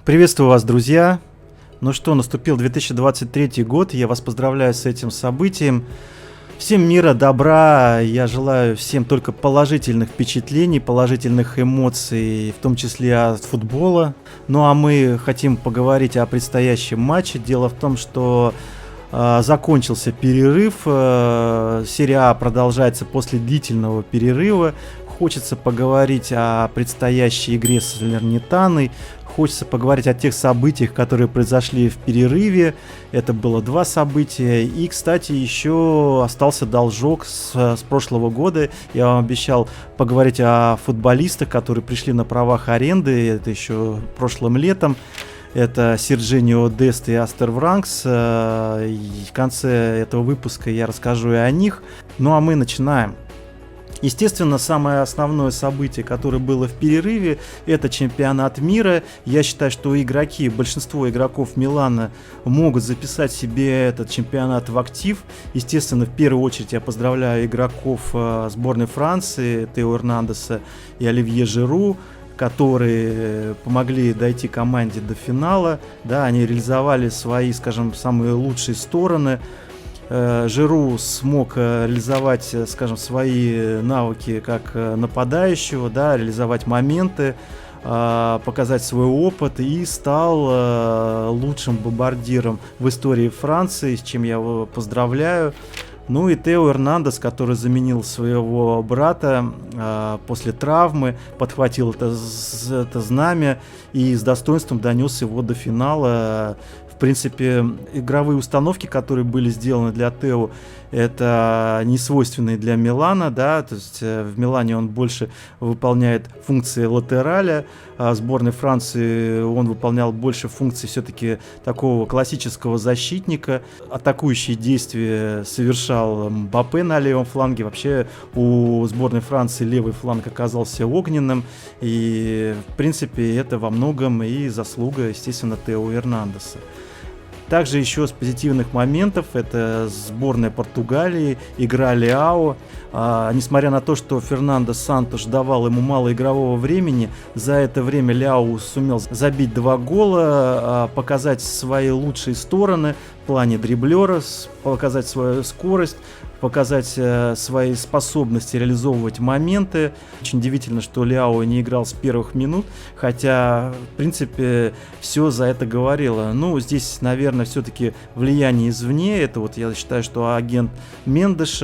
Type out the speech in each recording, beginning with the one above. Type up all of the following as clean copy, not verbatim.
Приветствую вас, друзья! Ну что, наступил 2023 год, и я вас поздравляю с этим событием. Всем мира, добра, я желаю всем только положительных впечатлений, положительных эмоций, в том числе от футбола. Ну а мы хотим поговорить о предстоящем матче. Дело в том, что закончился перерыв, серия А продолжается после длительного перерыва. Хочется поговорить о предстоящей игре с Салернитаной. Хочется поговорить о тех событиях, которые произошли в перерыве. Это было 2 события. И, кстати, еще остался должок с прошлого года. Я вам обещал поговорить о футболистах, которые пришли на правах аренды. Это еще прошлым летом. Это Серджинио Дест и Астер Вранкс. В конце этого выпуска я расскажу и о них. Ну а мы начинаем. Естественно, самое основное событие, которое было в перерыве, это чемпионат мира. Я считаю, что игроки, большинство игроков Милана могут записать себе этот чемпионат в актив. Естественно, в первую очередь я поздравляю игроков сборной Франции, Тео Эрнандеса и Оливье Жиру, которые помогли дойти команде до финала. Да, они реализовали свои, скажем, самые лучшие стороны. Жиру смог реализовать, скажем, свои навыки как нападающего, да, реализовать моменты, показать свой опыт и стал лучшим бомбардиром в истории Франции, с чем я его поздравляю. Ну и Тео Эрнандес, который заменил своего брата после травмы, подхватил это знамя и с достоинством донес его до финала. В принципе, игровые установки, которые были сделаны для Тео, это не свойственные для Милана, да, то есть в Милане он больше выполняет функции латераля, а в сборной Франции он выполнял больше функций все-таки такого классического защитника. Атакующие действия совершал Мбаппе на левом фланге. Вообще у сборной Франции левый фланг оказался огненным, и в принципе это во многом и заслуга, естественно, Тео Эрнандеса. Также еще с позитивных моментов это сборная Португалии, игра Леао. Несмотря на то, что Фернандо Сантош давал ему мало игрового времени, за это время Леао сумел забить 2 гола, показать свои лучшие стороны в плане дриблера, показать свою скорость, показать свои способности реализовывать моменты. Очень удивительно, что Леао не играл с первых минут, хотя, в принципе, все за это говорило. Ну, здесь, наверное, все-таки влияние извне. Это вот я считаю, что агент Мендеш,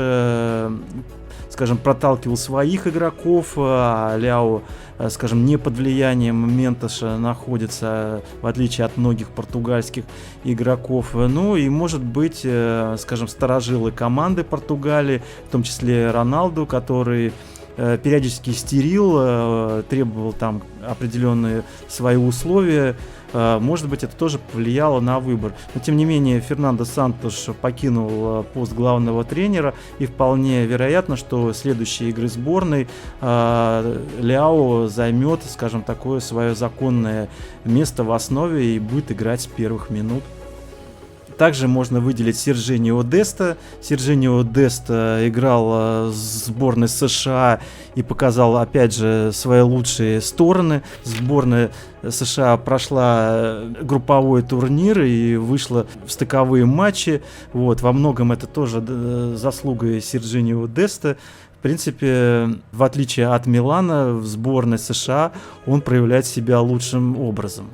скажем, проталкивал своих игроков, а Леао, скажем, не под влиянием Мендеша находится, в отличие от многих португальских игроков. Ну и, может быть, скажем, старожилы команды Португалии, в том числе Роналду, который периодически истерил, требовал там определенные свои условия. Может быть, это тоже повлияло на выбор. Но, тем не менее, Фернандо Сантош покинул пост главного тренера, и вполне вероятно, что следующие игры сборной Леао займет, скажем, такое свое законное место в основе и будет играть с первых минут. Также можно выделить Серджинио Деста. Серджинио Дест играл с сборной США и показал, опять же, свои лучшие стороны. Сборная США прошла групповой турнир и вышла в стыковые матчи. Вот, во многом это тоже заслуга Серджинио Деста. В принципе, в отличие от Милана, в сборной США он проявляет себя лучшим образом.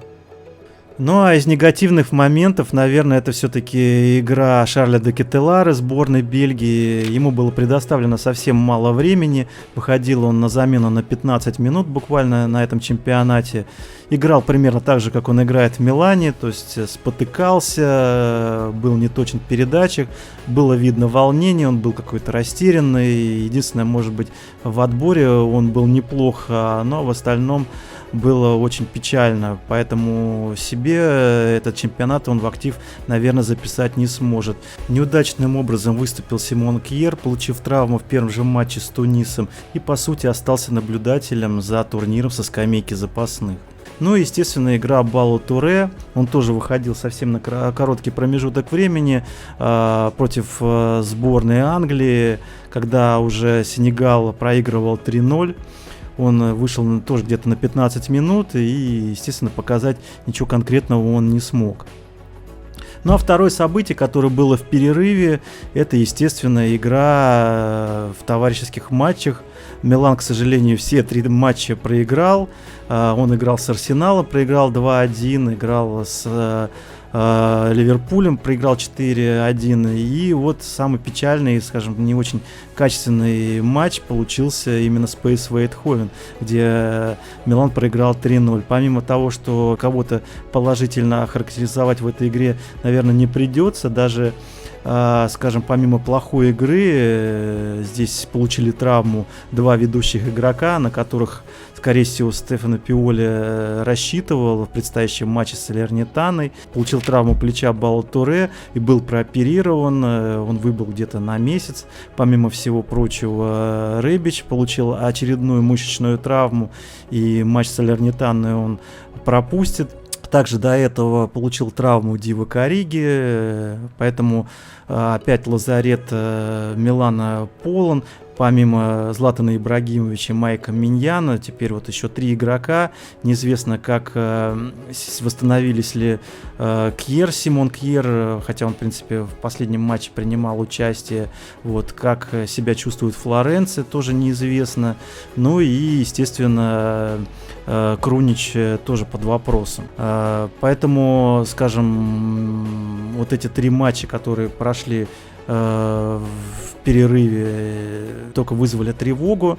Ну а из негативных моментов, наверное, это все-таки игра Шарля де Кетелара, сборной Бельгии. Ему было предоставлено совсем мало времени. Выходил он на замену на 15 минут буквально на этом чемпионате. Играл примерно так же, как он играет в Милане, то есть спотыкался, был неточен в передачах, было видно волнение, он был какой-то растерянный. Единственное, может быть, в отборе он был неплох, но в остальном было очень печально, поэтому себе этот чемпионат он в актив, наверное, записать не сможет. Неудачным образом выступил Симон Кьер, получив травму в первом же матче с Тунисом, и по сути остался наблюдателем за турниром со скамейки запасных. Ну и, естественно, игра Балу Туре, он тоже выходил совсем на короткий промежуток времени против сборной Англии, когда уже Сенегал проигрывал 3-0. он вышел тоже где-то на 15 минут, и, естественно, показать ничего конкретного он не смог. Ну а второе событие, которое было в перерыве, это, естественно, игра в товарищеских матчах. Милан, к сожалению, все 3 матча проиграл. Он играл с Арсеналом, проиграл 2-1, играл с Ливерпулем, проиграл 4-1. И вот самый печальный, скажем, не очень качественный матч получился именно с PSV Eindhoven, где Милан проиграл 3-0. Помимо того, что кого-то положительно охарактеризовать в этой игре, наверное, не придется, даже скажем, помимо плохой игры, здесь получили травму 2 ведущих игрока, на которых, скорее всего, Стефано Пиоли рассчитывал в предстоящем матче с Салернитаной. Получил травму плеча Бала-Туре и был прооперирован. Он выбыл где-то на месяц. Помимо всего прочего, Ребич получил очередную мышечную травму, и матч с Салернитаной он пропустит. Также до этого получил травму Дивоук Ориги, поэтому опять лазарет Милана полон. Помимо Златана Ибрагимовича и Майка Миньяна, теперь вот еще 3 игрока. Неизвестно, как восстановились ли Симон Кьер, хотя он, в принципе, в последнем матче принимал участие. Вот, как себя чувствует Флоренция, тоже неизвестно. Ну и, естественно, Крунич тоже под вопросом. Поэтому, скажем, вот эти 3 матча, которые прошли в перерыве, только вызвали тревогу.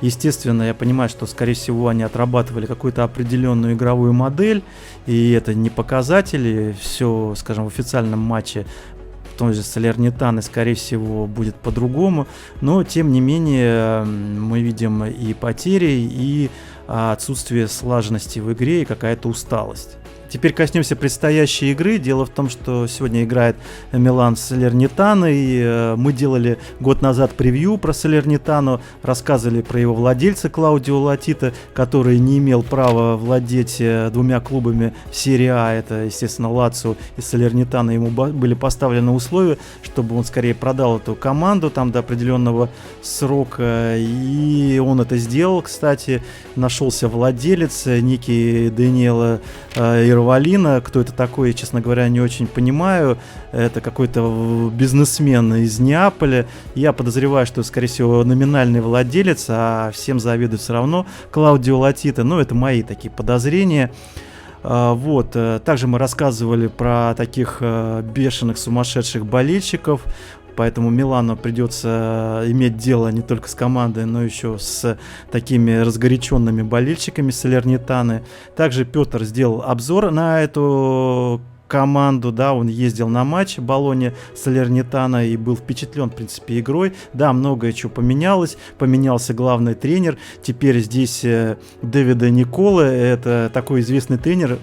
Естественно, я понимаю, что, скорее всего, они отрабатывали какую-то определенную игровую модель, и это не показатели. Все, скажем, в официальном матче в том же Салернитаны, скорее всего, будет по-другому. Но, тем не менее, мы видим и потери, и отсутствие слаженности в игре, и какая-то усталость. Теперь коснемся предстоящей игры. Дело в том, что сегодня играет Милан с Салернитаной. Мы делали год назад превью про Салернитану, рассказывали про его владельца Клаудио Латита, который не имел права владеть 2 клубами в серии А. Это, естественно, Лацио и Салернитана. Ему были поставлены условия, чтобы он скорее продал эту команду там до определенного срока. И он это сделал, кстати. Нашелся владелец, некий Даниэло Ирвалина. Кто это такой, я, честно говоря, не очень понимаю. Это какой-то бизнесмен из Неаполя. Я подозреваю, что, скорее всего, номинальный владелец, а всем завидует все равно Клаудио Латита. Ну, это мои такие подозрения. Вот. Также мы рассказывали про таких бешеных, сумасшедших болельщиков. Поэтому Милану придется иметь дело не только с командой, но еще с такими разгоряченными болельщиками Салернитаны. Также Петр сделал обзор на эту команду, да, он ездил на матч Болонья Салернитана и был впечатлен, в принципе, игрой. Да, многое чего поменялось, поменялся главный тренер, теперь здесь Дэвида Никола, это такой известный тренер,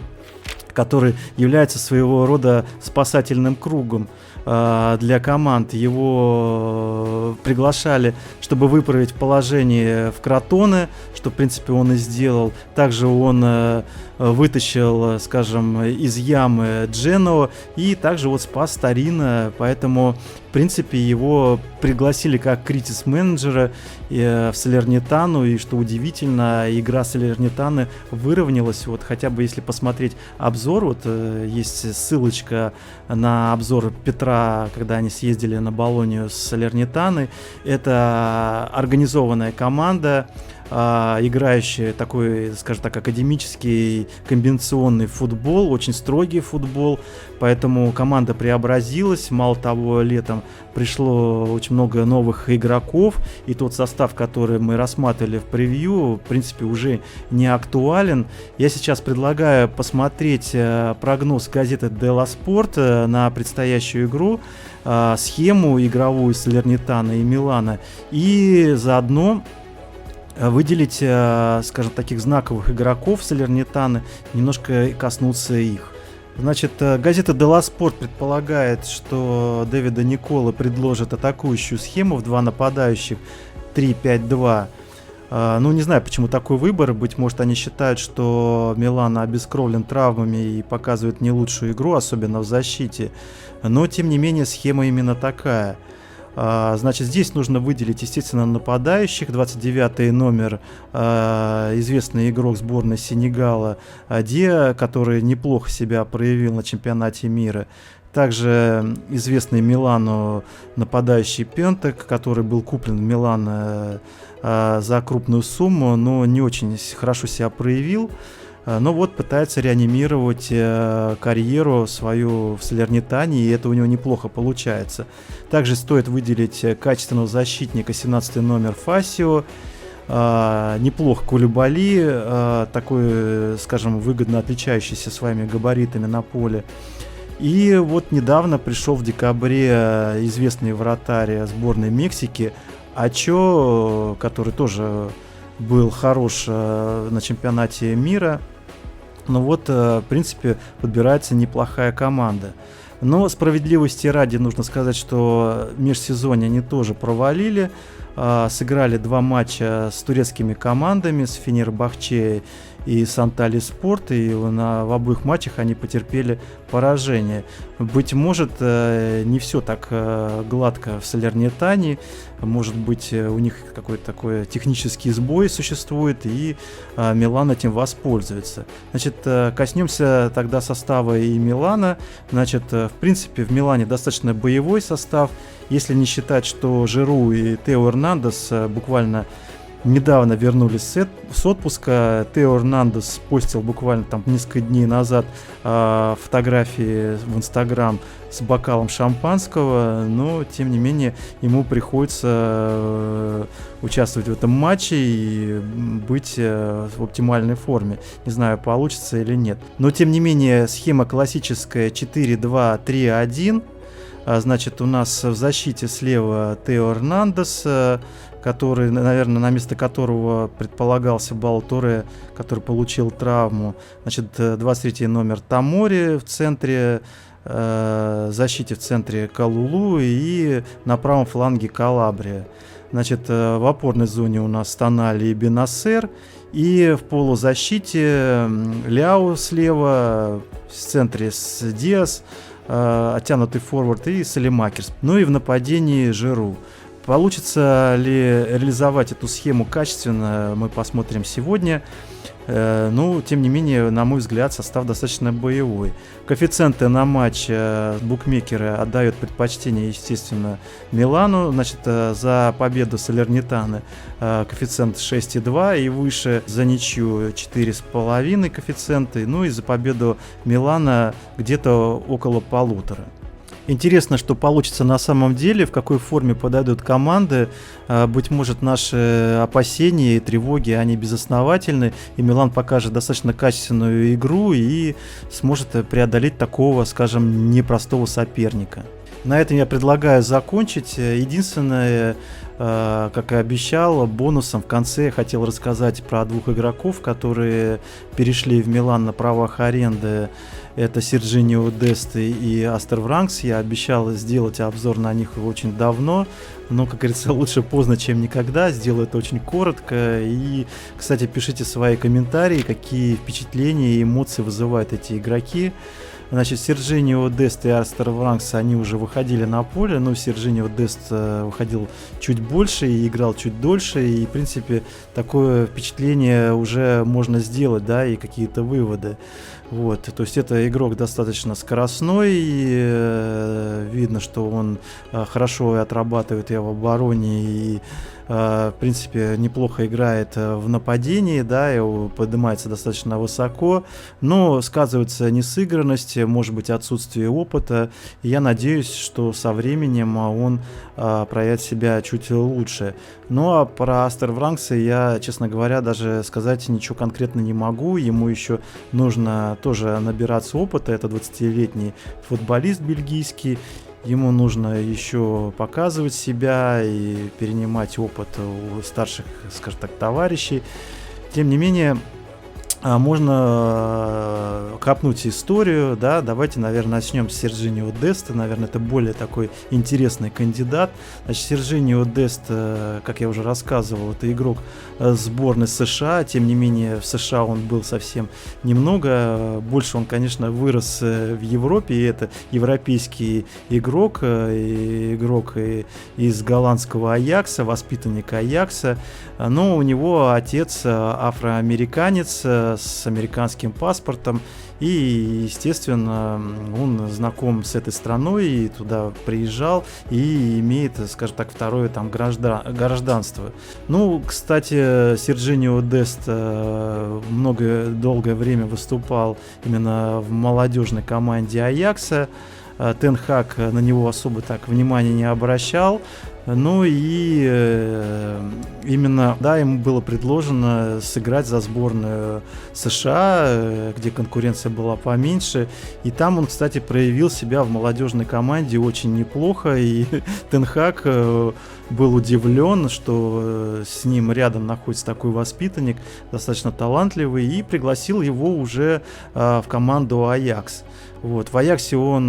который является своего рода спасательным кругом для команд. Его приглашали, чтобы выправить положение в Кротоне, что, в принципе, он и сделал. Также он вытащил, скажем, из ямы Дженоа и также вот спас Торино, поэтому, в принципе, его пригласили как кризис-менеджера в Салернитану, и, что удивительно, игра Салернитаны выровнялась. Вот хотя бы если посмотреть обзор, вот есть ссылочка на обзор Петра, когда они съездили на Болонью с Салернитаной. Это организованная команда, играющие такой, скажем так, академический комбинационный футбол, очень строгий футбол, поэтому команда преобразилась. Мало того, летом пришло очень много новых игроков, и тот состав, который мы рассматривали в превью, в принципе, уже не актуален. Я сейчас предлагаю посмотреть прогноз газеты Делла Спорт на предстоящую игру, схему игровую Салернитана и Милана, и заодно выделить, скажем, таких знаковых игроков Салернитаны, немножко коснуться их. Значит, газета Делла Спорт предполагает, что Дэвида Никола предложит атакующую схему в 2 нападающих 3-5-2. Ну, не знаю, почему такой выбор. Быть может, они считают, что Милан обескровлен травмами и показывает не лучшую игру, особенно в защите. Но, тем не менее, схема именно такая. Значит, здесь нужно выделить, естественно, нападающих. 29-й номер, известный игрок сборной Сенегала Диа, который неплохо себя проявил на чемпионате мира. Также известный Милану нападающий Пентек, который был куплен в Милан за крупную сумму, но не очень хорошо себя проявил. Но вот пытается реанимировать карьеру свою в Салернитане, и это у него неплохо получается. Также стоит выделить качественного защитника, 17-й номер Фасио. Неплохо Кулибали, такой, скажем, выгодно отличающийся своими габаритами на поле. И вот недавно пришел в декабре известный вратарь сборной Мексики Ачо, который тоже был хорош на чемпионате мира. Но вот, в принципе, подбирается неплохая команда. Но справедливости ради нужно сказать, что межсезонье они тоже провалили. Сыграли 2 матча с турецкими командами, с Фенербахче и с Анталия Спорт, и в обоих матчах они потерпели поражение. Быть может, не все так гладко в Салернитане, может быть, у них какой-то такой технический сбой существует, и Милан этим воспользуется. Значит, коснемся тогда состава и Милана. Значит, в принципе, в Милане достаточно боевой состав, если не считать, что Жиру и Тео Эрнандес буквально недавно вернулись с отпуска. Тео Эрнандес постил буквально там несколько дней назад фотографии в Инстаграм с бокалом шампанского, но тем не менее ему приходится участвовать в этом матче и быть в оптимальной форме. Не знаю, получится или нет. Но тем не менее схема классическая 4-2-3-1. Значит, у нас в защите слева Тео Эрнандес, который, наверное, на место которого предполагался Балтуре, который получил травму. Значит, 23-й номер Тамори в центре, защите в центре Калулу и на правом фланге Калабрия. Значит, в опорной зоне у нас Тонали и Бенасер. И в полузащите Ляо слева, в центре Диас, оттянутый форвард, и Салемакерс. Ну и в нападении Жиру. Получится ли реализовать эту схему качественно, мы посмотрим сегодня. Ну, тем не менее, на мой взгляд, состав достаточно боевой. Коэффициенты на матч букмекеры отдают предпочтение, естественно, Милану. Значит, за победу Салернитаны коэффициент 6,2 и выше, за ничью 4,5 коэффициенты. Ну и за победу Милана где-то около 1,5. Интересно, что получится на самом деле, в какой форме подойдут команды. Быть может, наши опасения и тревоги, они безосновательны, и Милан покажет достаточно качественную игру и сможет преодолеть такого, скажем, непростого соперника. На этом я предлагаю закончить. Единственное, как и обещал, бонусом в конце я хотел рассказать про 2 игроков, которые перешли в Милан на правах аренды. Это Серджинио Десты и Астер Вранкс. Я обещал сделать обзор на них очень давно, но, как говорится, лучше поздно, чем никогда. Сделаю это очень коротко. И, кстати, пишите свои комментарии, какие впечатления и эмоции вызывают эти игроки. Значит, Серджинио Дест и Астер Вранкс, они уже выходили на поле, но Серджинио Дест выходил чуть больше и играл чуть дольше, и, в принципе, такое впечатление уже можно сделать, да, и какие-то выводы. Вот, то есть это игрок достаточно скоростной, и видно, что он хорошо отрабатывает и в обороне, и в принципе неплохо играет в нападении, да, и поднимается достаточно высоко, но сказывается несыгранность, может быть отсутствие опыта, и я надеюсь, что со временем он проявит себя чуть лучше. Ну а про Астер Вранкса я, честно говоря, даже сказать ничего конкретно не могу, ему еще нужно тоже набираться опыта, это 20-летний футболист бельгийский. Ему нужно еще показывать себя и перенимать опыт у старших, скажем так, товарищей. Тем не менее, можно копнуть историю, да, давайте, наверное, начнем с Серджинио Деста, наверное, это более такой интересный кандидат. Значит, Серджинио Дест, как я уже рассказывал, это игрок сборной США, тем не менее в США он был совсем немного, больше он, конечно, вырос в Европе, и это европейский игрок из голландского Аякса, воспитанник Аякса, но у него отец афроамериканец с американским паспортом, и, естественно, он знаком с этой страной, и туда приезжал, и имеет, скажем так, второе там гражданство. Ну, кстати, Серджинио Дест долгое время выступал именно в молодежной команде Аякса. Тен Хаг на него особо так внимания не обращал. Ну и именно, да, ему было предложено сыграть за сборную США, где конкуренция была поменьше. И там он, кстати, проявил себя в молодежной команде очень неплохо. И Тен Хаг был удивлен, что с ним рядом находится такой воспитанник, достаточно талантливый, и пригласил его уже в команду Аякс. Вот. В Аяксе он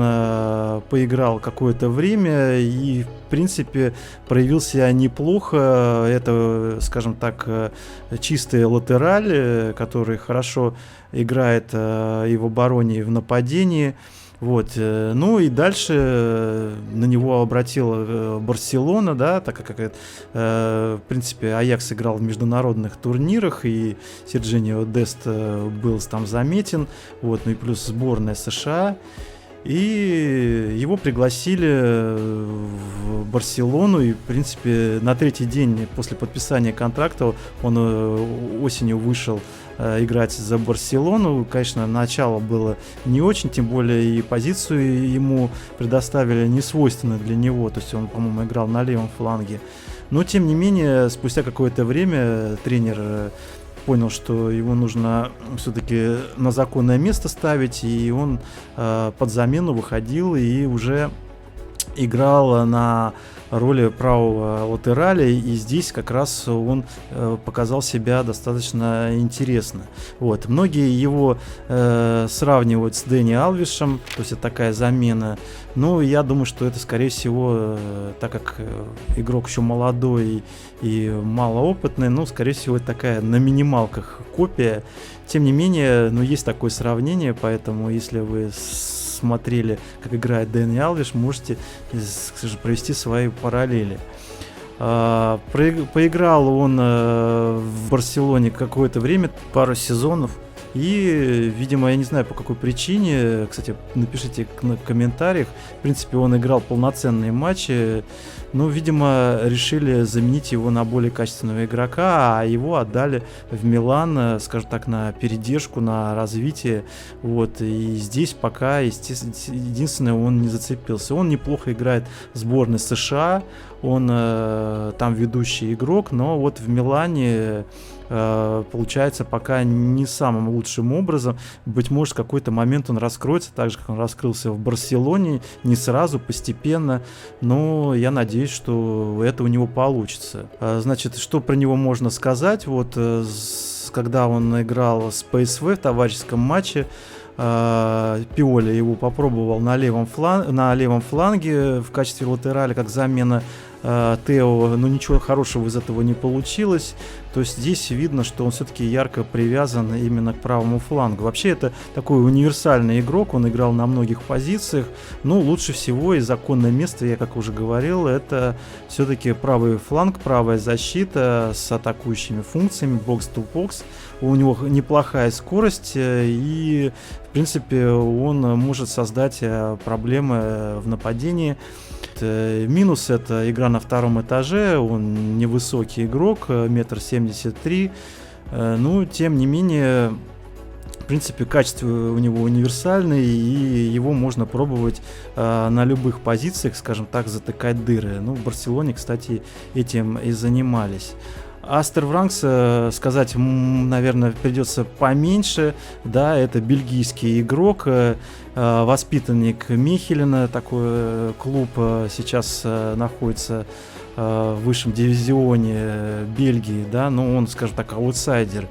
поиграл какое-то время и, в принципе, проявил себя неплохо. Это, скажем так, чистый латераль, который хорошо играет и в обороне, и в нападении. Вот. Ну и дальше на него обратила Барселона, да, так как, в принципе, Аякс играл в международных турнирах, и Серджинио Дест был там заметен, вот, ну и плюс сборная США. И его пригласили в Барселону, и, в принципе, на третий день после подписания контракта он осенью вышел играть за Барселону. Конечно, начало было не очень, тем более и позицию ему предоставили несвойственную для него, то есть он, по-моему, играл на левом фланге. Но, тем не менее, спустя какое-то время тренер понял, что его нужно все-таки на законное место ставить, и он под замену выходил и уже играл на роли правого латераля, и здесь как раз он показал себя достаточно интересно. Вот. Многие его сравнивают с Дэни Алвешем, то есть это такая замена. Но я думаю, что это, скорее всего, так как игрок еще молодой и малоопытный, ну, скорее всего, это такая на минималках копия. Тем не менее, ну, есть такое сравнение, поэтому если вы смотрели, как играет Дэни Алвеш, можете провести свои параллели. Поиграл он в Барселоне какое-то время, пару сезонов. И, видимо, я не знаю по какой причине, кстати, напишите в комментариях, в принципе, он играл полноценные матчи, но, видимо, решили заменить его на более качественного игрока, а его отдали в Милан, скажем так, на передержку, на развитие, вот, и здесь пока, единственное, он не зацепился. Он неплохо играет в сборной США, он там ведущий игрок, но вот в Милане получается пока не самым лучшим образом. Быть может, в какой-то момент он раскроется, так же, как он раскрылся в Барселоне, не сразу, постепенно, но я надеюсь, что это у него получится. Значит, что про него можно сказать? Вот, когда он играл с ПСВ в товарищеском матче, Пиоли его попробовал на левом фланге в качестве латераля, как замена Тео, но ничего хорошего из этого не получилось. То есть здесь видно, что он все-таки ярко привязан именно к правому флангу. Вообще это такой универсальный игрок, он играл на многих позициях, но лучше всего и законное место, я как уже говорил, это все-таки правый фланг, правая защита с атакующими функциями, бокс-то-бокс. У него неплохая скорость, и в принципе он может создать проблемы в нападении. Минус — это игра на втором этаже, он невысокий игрок, 1,73 м, но тем не менее, в принципе, качество у него универсальное, и его можно пробовать на любых позициях, скажем так, затыкать дыры. Ну, в Барселоне, кстати, этим и занимались. Астер Вранкс, сказать, наверное, придется поменьше, да, это бельгийский игрок, воспитанник Мехелена, такой клуб сейчас находится в высшем дивизионе Бельгии, да, но он, скажем так, аутсайдер.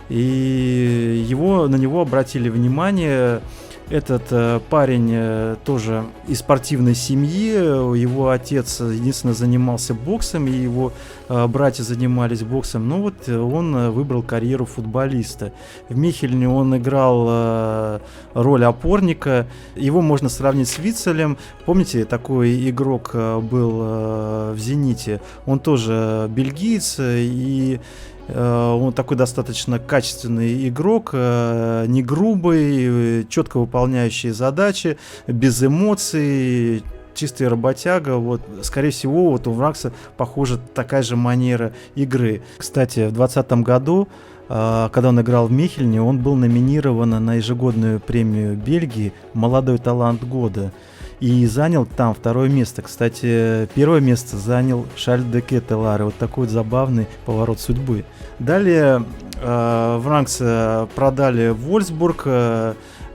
И на него обратили внимание. Этот парень тоже из спортивной семьи, его отец единственно занимался боксом, и его братья занимались боксом, но вот он выбрал карьеру футболиста. В Михельне он играл роль опорника, его можно сравнить с Вицелем. Помните, такой игрок был в «Зените», он тоже бельгиец, и он такой достаточно качественный игрок, не грубый, четко выполняющий задачи, без эмоций, чистый работяга. Вот, скорее всего, вот у Вракса, похоже, такая же манера игры. Кстати, в 2020 году, когда он играл в Михельне, он был номинирован на ежегодную премию Бельгии «Молодой талант года». И занял там второе место. Кстати, первое место занял Шарль де Кетеларе. Вот такой вот забавный поворот судьбы. Далее Вранкс продали в Вольфсбург.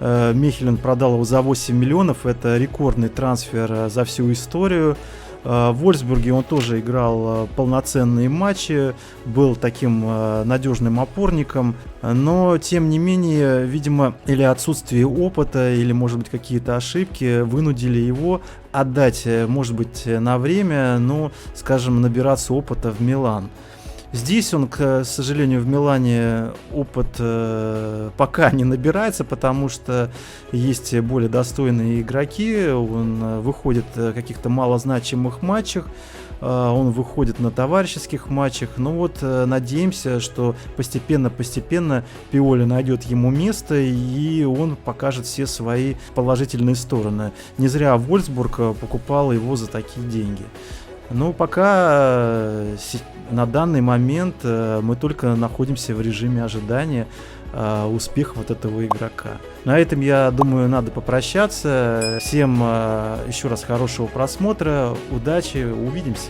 Михелен продал его за 8 миллионов. Это рекордный трансфер за всю историю. В Вольфсбурге он тоже играл полноценные матчи, был таким надежным опорником, но тем не менее, видимо, или отсутствие опыта, или, может быть, какие-то ошибки вынудили его отдать, может быть, на время, но, скажем, набираться опыта в Милан. Здесь он, к сожалению, в Милане опыт пока не набирается, потому что есть более достойные игроки, он выходит в каких-то малозначимых матчах, он выходит на товарищеских матчах. Ну вот, надеемся, что постепенно Пиоли найдет ему место, и он покажет все свои положительные стороны. Не зря Вольфсбург покупал его за такие деньги. Но пока на данный момент мы только находимся в режиме ожидания успеха вот этого игрока. На этом, я думаю, надо попрощаться. Всем еще раз хорошего просмотра, удачи, увидимся.